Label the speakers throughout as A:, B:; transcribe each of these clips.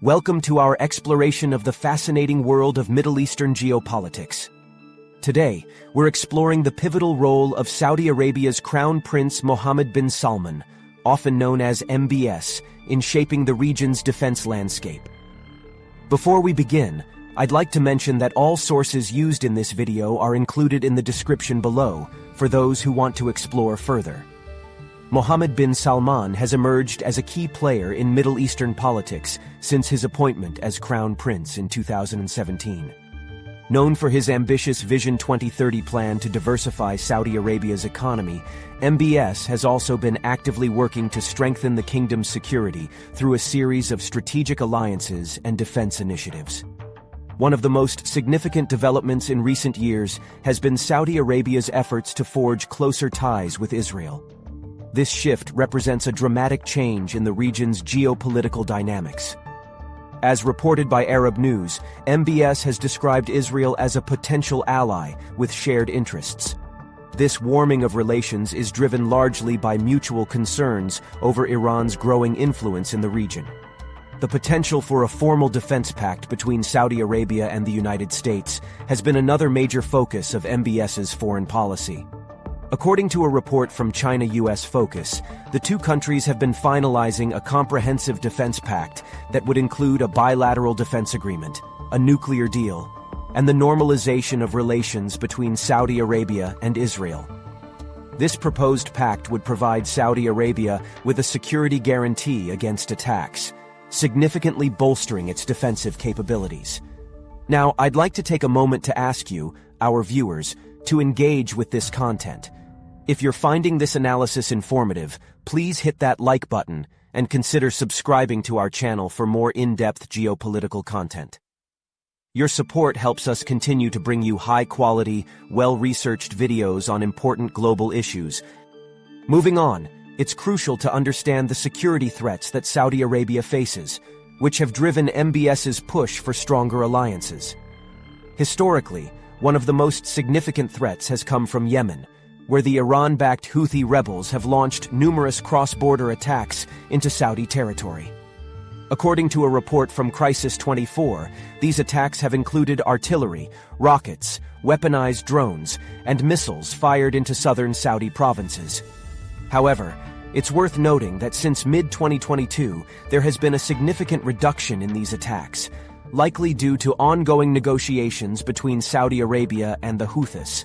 A: Welcome to our exploration of the fascinating world of Middle Eastern geopolitics. Today, we're exploring the pivotal role of Saudi Arabia's Crown Prince Mohammed bin Salman, often known as MBS, in shaping the region's defense landscape. Before we begin, I'd like to mention that all sources used in this video are included in the description below for those who want to explore further. Mohammed bin Salman has emerged as a key player in Middle Eastern politics since his appointment as Crown Prince in 2017. Known for his ambitious Vision 2030 plan to diversify Saudi Arabia's economy, MBS has also been actively working to strengthen the kingdom's security through a series of strategic alliances and defense initiatives. One of the most significant developments in recent years has been Saudi Arabia's efforts to forge closer ties with Israel. This shift represents a dramatic change in the region's geopolitical dynamics. As reported by Arab News, MBS has described Israel as a potential ally with shared interests. This warming of relations is driven largely by mutual concerns over Iran's growing influence in the region. The potential for a formal defense pact between Saudi Arabia and the United States has been another major focus of MBS's foreign policy. According to a report from China-US Focus, the two countries have been finalizing a comprehensive defense pact that would include a bilateral defense agreement, a nuclear deal, and the normalization of relations between Saudi Arabia and Israel. This proposed pact would provide Saudi Arabia with a security guarantee against attacks, significantly bolstering its defensive capabilities. Now, I'd like to take a moment to ask you, our viewers, to engage with this content. If you're finding this analysis informative, please hit that like button and consider subscribing to our channel for more in-depth geopolitical content. Your support helps us continue to bring you high-quality, well-researched videos on important global issues. Moving on, it's crucial to understand the security threats that Saudi Arabia faces, which have driven MBS's push for stronger alliances. Historically, one of the most significant threats has come from Yemen, where the Iran-backed Houthi rebels have launched numerous cross-border attacks into Saudi territory. According to a report from Crisis 24, these attacks have included artillery, rockets, weaponized drones, and missiles fired into southern Saudi provinces. However, it's worth noting that since mid-2022, there has been a significant reduction in these attacks, likely due to ongoing negotiations between Saudi Arabia and the Houthis.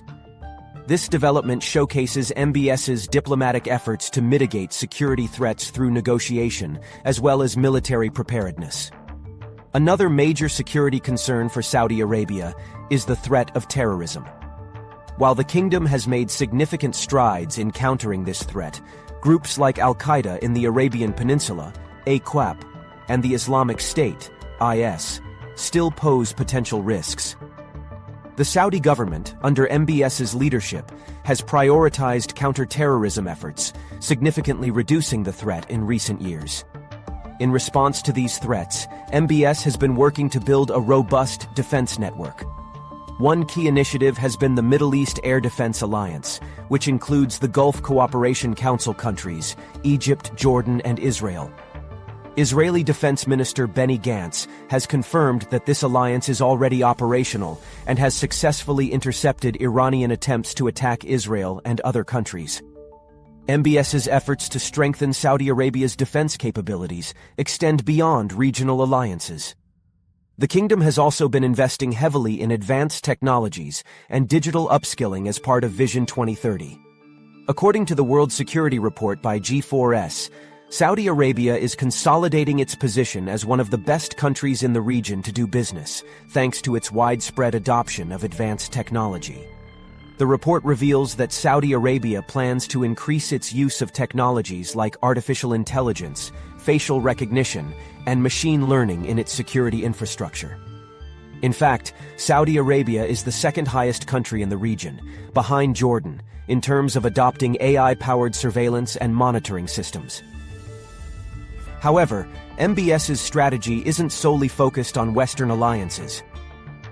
A: This development showcases MBS's diplomatic efforts to mitigate security threats through negotiation, as well as military preparedness. Another major security concern for Saudi Arabia is the threat of terrorism. While the kingdom has made significant strides in countering this threat, groups like Al-Qaeda in the Arabian Peninsula, AQAP, and the Islamic State, IS, still pose potential risks. The Saudi government, under MBS's leadership, has prioritized counter-terrorism efforts, significantly reducing the threat in recent years. In response to these threats, MBS has been working to build a robust defense network. One key initiative has been the Middle East Air Defense Alliance, which includes the Gulf Cooperation Council countries, Egypt, Jordan, and Israel. Israeli Defense Minister Benny Gantz has confirmed that this alliance is already operational and has successfully intercepted Iranian attempts to attack Israel and other countries. MBS's efforts to strengthen Saudi Arabia's defense capabilities extend beyond regional alliances. The kingdom has also been investing heavily in advanced technologies and digital upskilling as part of Vision 2030. According to the World Security Report by G4S, Saudi Arabia is consolidating its position as one of the best countries in the region to do business, thanks to its widespread adoption of advanced technology. The report reveals that Saudi Arabia plans to increase its use of technologies like artificial intelligence, facial recognition, and machine learning in its security infrastructure. In fact, Saudi Arabia is the second highest country in the region, behind Jordan, in terms of adopting AI-powered surveillance and monitoring systems. However, MBS's strategy isn't solely focused on Western alliances.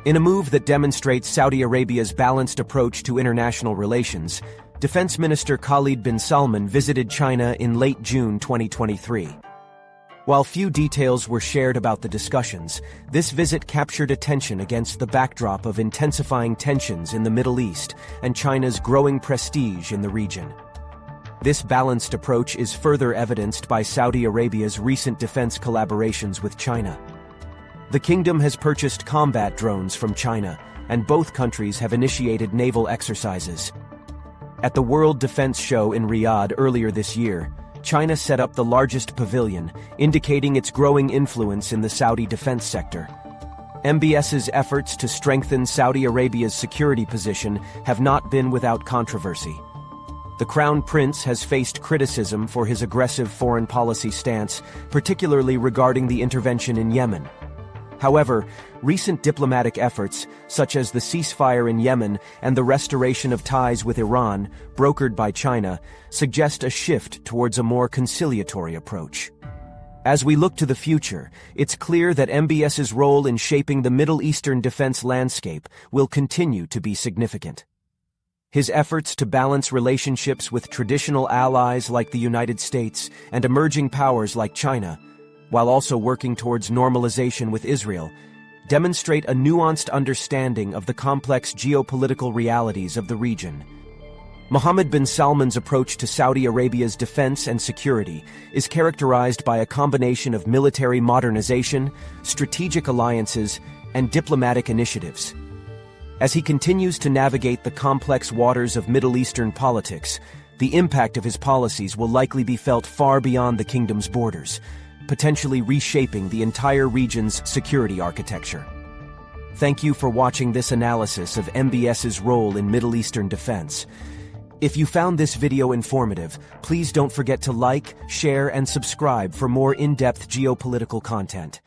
A: In a move that demonstrates Saudi Arabia's balanced approach to international relations, Defense Minister Khalid bin Salman visited China in late June 2023. While few details were shared about the discussions, this visit captured attention against the backdrop of intensifying tensions in the Middle East and China's growing prestige in the region. This balanced approach is further evidenced by Saudi Arabia's recent defense collaborations with China. The kingdom has purchased combat drones from China, and both countries have initiated naval exercises. At the World Defense Show in Riyadh earlier this year, China set up the largest pavilion, indicating its growing influence in the Saudi defense sector. MBS's efforts to strengthen Saudi Arabia's security position have not been without controversy. The Crown Prince has faced criticism for his aggressive foreign policy stance, particularly regarding the intervention in Yemen. However, recent diplomatic efforts, such as the ceasefire in Yemen and the restoration of ties with Iran, brokered by China, suggest a shift towards a more conciliatory approach. As we look to the future, it's clear that MBS's role in shaping the Middle Eastern defense landscape will continue to be significant. His efforts to balance relationships with traditional allies like the United States and emerging powers like China, while also working towards normalization with Israel, demonstrate a nuanced understanding of the complex geopolitical realities of the region. Mohammed bin Salman's approach to Saudi Arabia's defense and security is characterized by a combination of military modernization, strategic alliances, and diplomatic initiatives. As he continues to navigate the complex waters of Middle Eastern politics, the impact of his policies will likely be felt far beyond the kingdom's borders, potentially reshaping the entire region's security architecture. Thank you for watching this analysis of MBS's role in Middle Eastern defense. If you found this video informative, please don't forget to like, share, and subscribe for more in-depth geopolitical content.